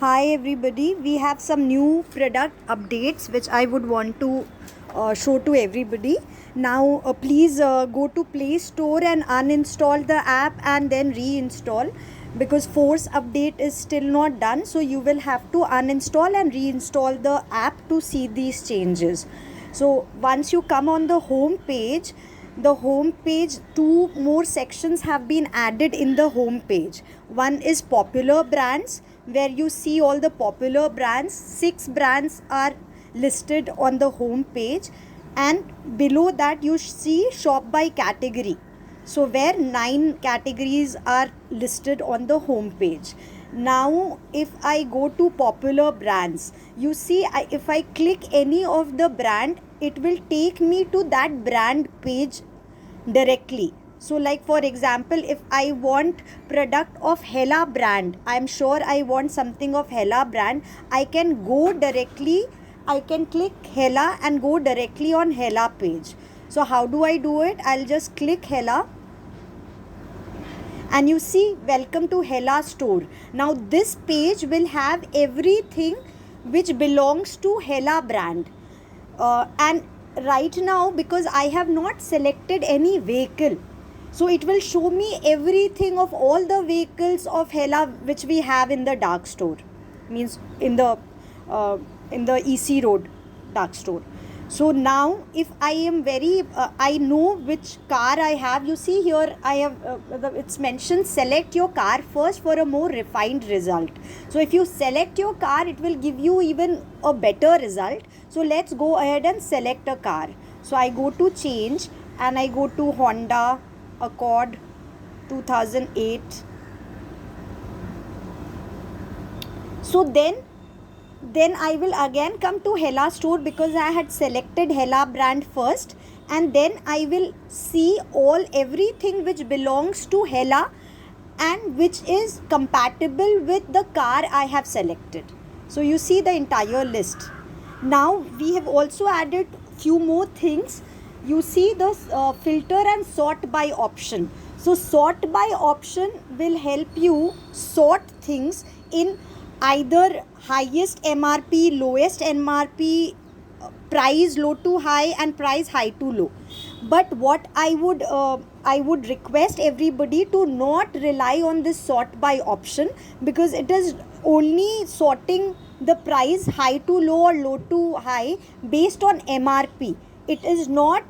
Hi everybody, we have some new product updates which I would want to show to everybody. Now please go to Play Store and uninstall the app and then reinstall, because Force update is still not done, so you will have to uninstall and reinstall the app to see these changes. So once you come on the home page, two more sections have been added in the home page. One is popular brands, where you see all the popular brands. 6 brands are listed on the home page, and below that you see shop by category, so where 9 categories are listed on the home page. Now if I go to popular brands, you see, if I click any of the brand, it will take me to that brand page directly. So like for example, if I want product of Hela brand, I'm sure I want something of Hela brand, I can click Hela and go directly on Hela page. So how do I do it? I'll just click Hela and you see, welcome to Hela store. Now this page will have everything which belongs to Hela brand, and right now, because I have not selected any vehicle, so it will show me everything of all the vehicles of Hela which we have in the dark store, means in the EC Road dark store. So now if I am I know which car I have. You see here I have it's mentioned select your car first for a more refined result. So if you select your car, it will give you even a better result. So let's go ahead and select a car. So I go to change and I go to Honda Accord 2008. So then I will again come to Hela store, because I had selected Hela brand first, and then I will see everything which belongs to Hela and which is compatible with the car I have selected. So you see the entire list. Now we have also added few more things. You see the filter and sort by option. So sort by option will help you sort things in either highest MRP, lowest MRP, price low to high and price high to low. But what I would request everybody to not rely on this sort by option, because it is only sorting the price high to low or low to high based on MRP. It is not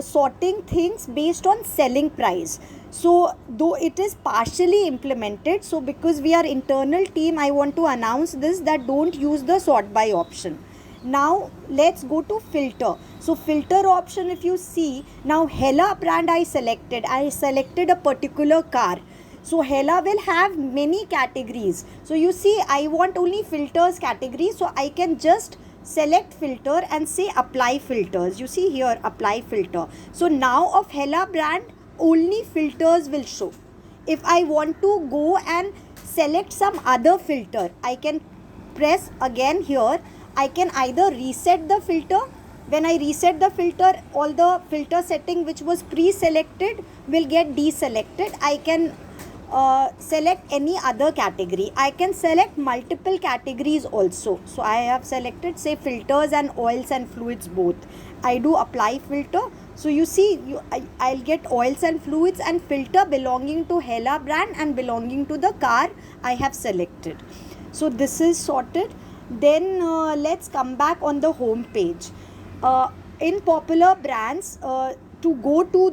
sorting things based on selling price. So though it is partially implemented, so because we are internal team, I want to announce this, that don't use the sort by option. Now let's go to filter. So filter option, if you see, now Hela brand I selected a particular car. So Hela will have many categories. So you see, I want only filters category, so I can just select filter and say apply filters. You see here, apply filter. So now of Hela brand, only filters will show. If I want to go and select some other filter, I can press again here. I can either reset the filter. When I reset the filter, all the filter setting which was pre-selected will get deselected. I can select any other category. I can select multiple categories also. So I have selected, say, filters and oils and fluids both. I do apply filter. So you see, I'll get oils and fluids and filter belonging to Hela brand and belonging to the car I have selected. So this is sorted. Then let's come back on the home page. In popular brands, to go to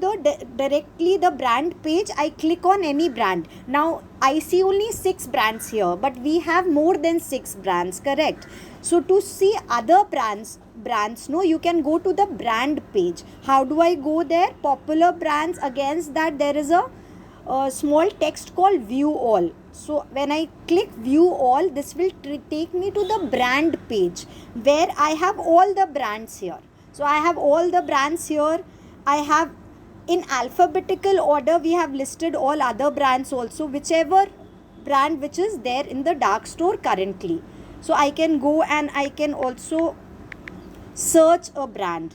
directly the brand page, I click on any brand. Now I see only 6 brands here, but we have more than 6 brands, correct? So to see other brands, no, you can go to the brand page. How do I go there? Popular brands, against that there is a small text called view all. So when I click view all, this will take me to the brand page where I have all the brands here. So I have all the brands here. I have in alphabetical order, we have listed all other brands also, whichever brand which is there in the dark store currently. So I can go and I can also search a brand.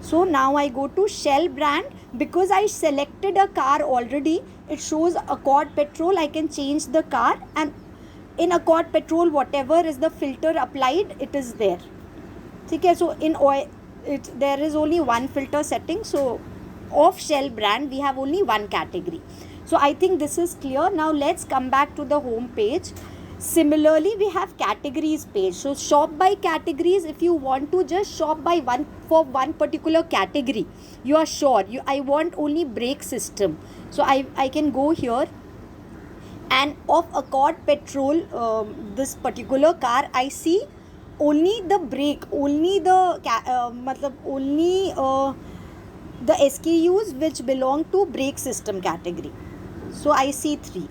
So now I go to Shell brand, because I selected a car already. It shows Accord petrol. I can change the car, and in Accord Petrol, whatever is the filter applied, it is there. Okay, so in oil, there is only one filter setting. So of Shell brand, we have only one category. So I think this is clear. Now let's come back to the home page. Similarly, we have categories page. So shop by categories. If you want to just shop by one for one particular category, you are sure I want only brake system. So I can go here, and of Accord Petrol, this particular car, I see only the brake, only the the SKUs which belong to brake system category. So I see 3.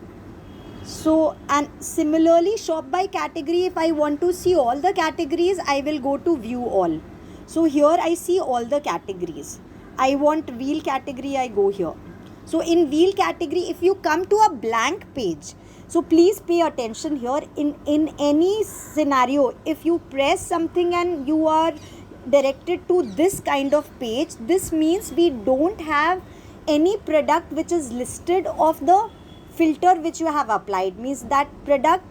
So, and similarly, shop by category, if I want to see all the categories, I will go to view all. So here I see all the categories. I want wheel category, I go here. So in wheel category, if you come to a blank page, so please pay attention here. In any scenario, if you press something and you are directed to this kind of page, this means we don't have any product which is listed of the filter which you have applied, means that product,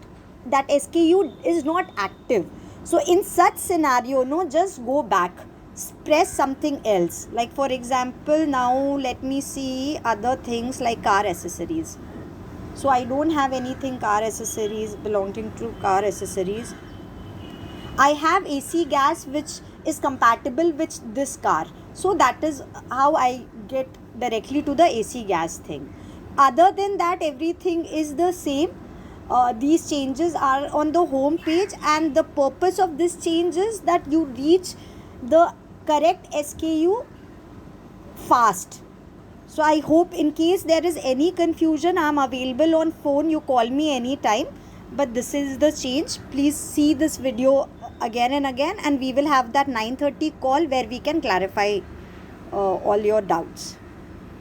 that SKU is not active. So in such scenario, no, just go back, press something else. Like for example, now let me see other things like car accessories. So I don't have anything car accessories, belonging to car accessories. I have AC gas which is compatible with this car. So that is how I get directly to the AC gas thing. Other than that, everything is the same. These changes are on the home page, and the purpose of this change is that you reach the correct SKU fast. So I hope in case there is any confusion, I am available on phone. You call me anytime. But this is the change. Please see this video again and again, and we will have that 9:30 call where we can clarify all your doubts.